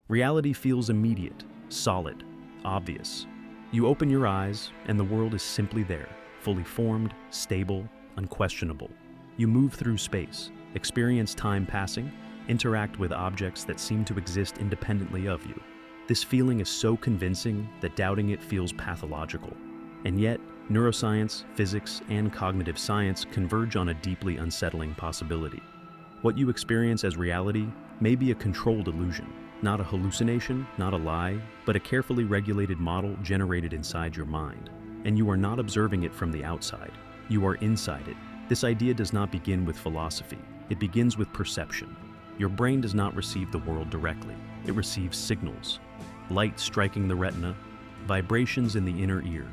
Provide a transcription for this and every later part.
Reality feels immediate, solid, obvious. You open your eyes, and the world is simply there, fully formed, stable, unquestionable. You move through space, experience time passing, interact with objects that seem to exist independently of you. This feeling is so convincing that doubting it feels pathological. And yet, neuroscience, physics, and cognitive science converge on a deeply unsettling possibility. What you experience as reality may be a controlled illusion, not a hallucination, not a lie, but a carefully regulated model generated inside your mind. And you are not observing it from the outside. You are inside it. This idea does not begin with philosophy. It begins with perception. Your brain does not receive the world directly. It receives signals. Light striking the retina, vibrations in the inner ear,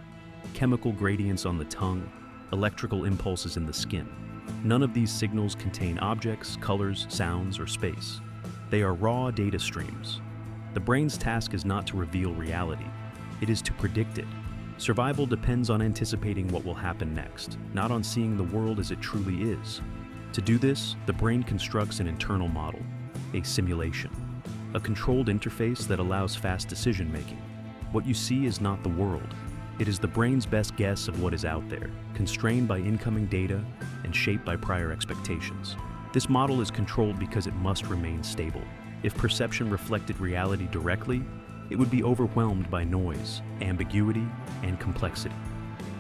chemical gradients on the tongue, electrical impulses in the skin. None of these signals contain objects, colors, sounds, or space. They are raw data streams. The brain's task is not to reveal reality. It is to predict it. Survival depends on anticipating what will happen next, not on seeing the world as it truly is. To do this, the brain constructs an internal model, a simulation, a controlled interface that allows fast decision-making. What you see is not the world. It is the brain's best guess of what is out there, constrained by incoming data and shaped by prior expectations. This model is controlled because it must remain stable. If perception reflected reality directly, it would be overwhelmed by noise, ambiguity, and complexity.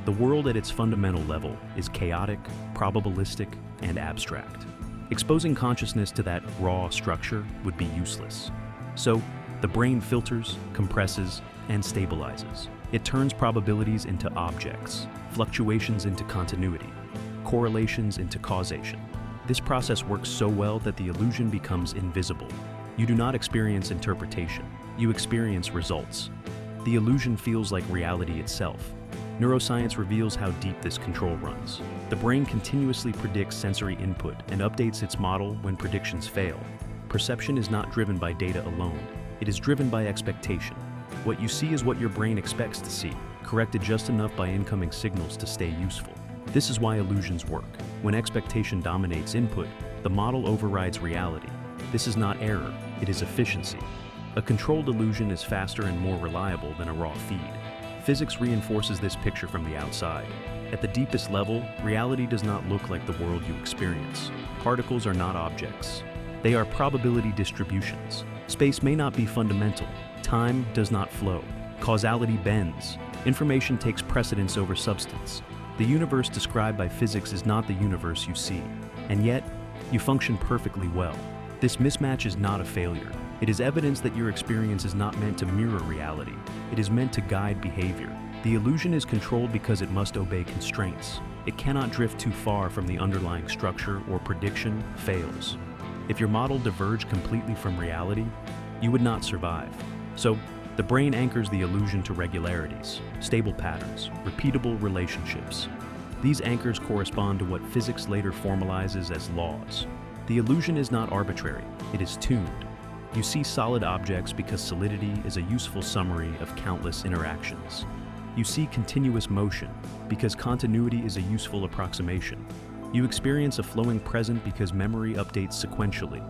The world at its fundamental level is chaotic, probabilistic, and abstract. Exposing consciousness to that raw structure would be useless. So, the brain filters, compresses, and stabilizes. It turns probabilities into objects, fluctuations into continuity, correlations into causation. This process works so well that the illusion becomes invisible. You do not experience interpretation. You experience results. The illusion feels like reality itself. Neuroscience reveals how deep this control runs. The brain continuously predicts sensory input and updates its model when predictions fail. Perception is not driven by data alone. It is driven by expectation. What you see is what your brain expects to see, corrected just enough by incoming signals to stay useful. This is why illusions work. When expectation dominates input, the model overrides reality. This is not error, it is efficiency. A controlled illusion is faster and more reliable than a raw feed. Physics reinforces this picture from the outside. At the deepest level, reality does not look like the world you experience. Particles are not objects. They are probability distributions. Space may not be fundamental. Time does not flow. Causality bends. Information takes precedence over substance. The universe described by physics is not the universe you see. And yet, you function perfectly well. This mismatch is not a failure. It is evidence that your experience is not meant to mirror reality. It is meant to guide behavior. The illusion is controlled because it must obey constraints. It cannot drift too far from the underlying structure or prediction fails. If your model diverged completely from reality, you would not survive. So, the brain anchors the illusion to regularities, stable patterns, repeatable relationships. These anchors correspond to what physics later formalizes as laws. The illusion is not arbitrary, it is tuned. You see solid objects because solidity is a useful summary of countless interactions. You see continuous motion because continuity is a useful approximation. You experience a flowing present because memory updates sequentially.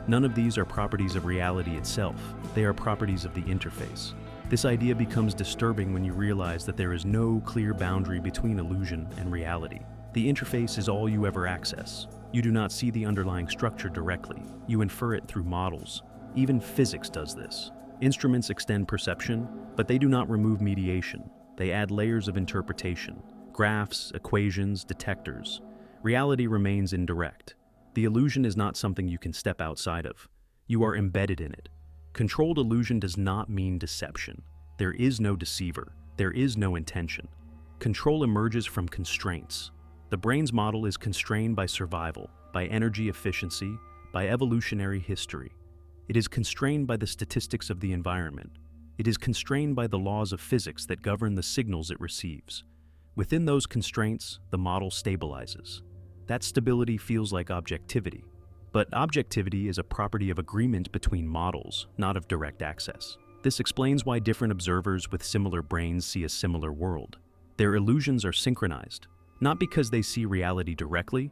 None of these are properties of reality itself. They are properties of the interface. This idea becomes disturbing when you realize that there is no clear boundary between illusion and reality. The interface is all you ever access. You do not see the underlying structure directly. You infer it through models. Even physics does this. Instruments extend perception, but they do not remove mediation. They add layers of interpretation, graphs, equations, detectors. Reality remains indirect. The illusion is not something you can step outside of. You are embedded in it. Controlled illusion does not mean deception. There is no deceiver. There is no intention. Control emerges from constraints. The brain's model is constrained by survival, by energy efficiency, by evolutionary history. It is constrained by the statistics of the environment. It is constrained by the laws of physics that govern the signals it receives. Within those constraints, the model stabilizes. That stability feels like objectivity. But objectivity is a property of agreement between models, not of direct access. This explains why different observers with similar brains see a similar world. Their illusions are synchronized, not because they see reality directly,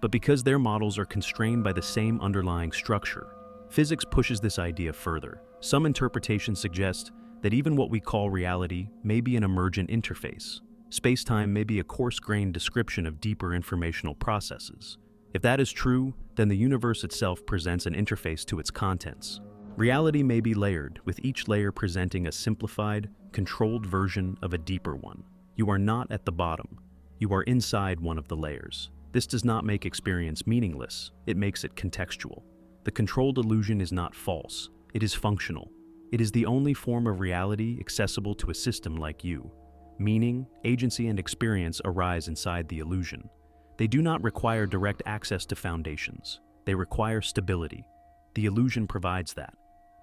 but because their models are constrained by the same underlying structure. Physics pushes this idea further. Some interpretations suggest that even what we call reality may be an emergent interface. Space-time may be a coarse-grained description of deeper informational processes. If that is true, then the universe itself presents an interface to its contents. Reality may be layered, with each layer presenting a simplified, controlled version of a deeper one. You are not at the bottom. You are inside one of the layers. This does not make experience meaningless. It makes it contextual. The controlled illusion is not false. It is functional. It is the only form of reality accessible to a system like you. Meaning, agency, and experience arise inside the illusion. They do not require direct access to foundations. They require stability. The illusion provides that.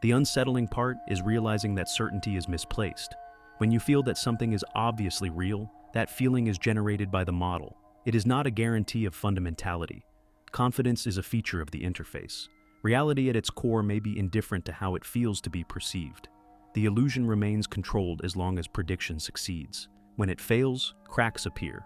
The unsettling part is realizing that certainty is misplaced. When you feel that something is obviously real, that feeling is generated by the model. It is not a guarantee of fundamentality. Confidence is a feature of the interface. Reality at its core may be indifferent to how it feels to be perceived. The illusion remains controlled as long as prediction succeeds. When it fails, cracks appear.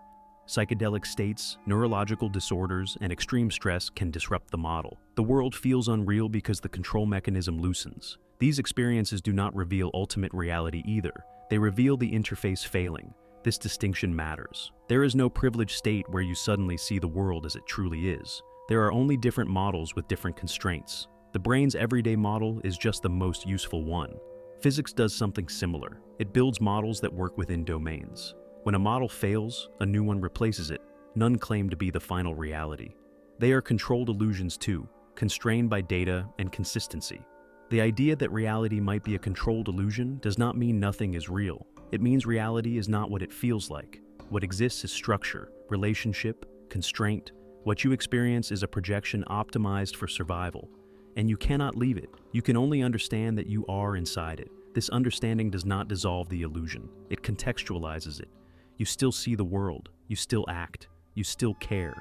Psychedelic states, neurological disorders, and extreme stress can disrupt the model. The world feels unreal because the control mechanism loosens. These experiences do not reveal ultimate reality either. They reveal the interface failing. This distinction matters. There is no privileged state where you suddenly see the world as it truly is. There are only different models with different constraints. The brain's everyday model is just the most useful one. Physics does something similar. It builds models that work within domains. When a model fails, a new one replaces it. None claim to be the final reality. They are controlled illusions too, constrained by data and consistency. The idea that reality might be a controlled illusion does not mean nothing is real. It means reality is not what it feels like. What exists is structure, relationship, constraint. What you experience is a projection optimized for survival, and you cannot leave it. You can only understand that you are inside it. This understanding does not dissolve the illusion. It contextualizes it. You still see the world, you still act, you still care.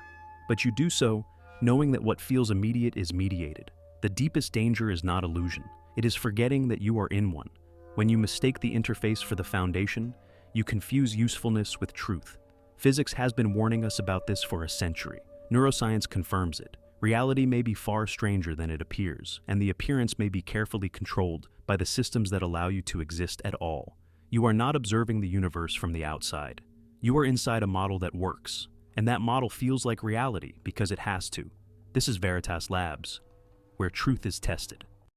But you do so knowing that what feels immediate is mediated. The deepest danger is not illusion. It is forgetting that you are in one. When you mistake the interface for the foundation, you confuse usefulness with truth. Physics has been warning us about this for a century. Neuroscience confirms it. Reality may be far stranger than it appears, and the appearance may be carefully controlled by the systems that allow you to exist at all. You are not observing the universe from the outside. You are inside a model that works, and that model feels like reality because it has to. This is Veritas Labs, where truth is tested.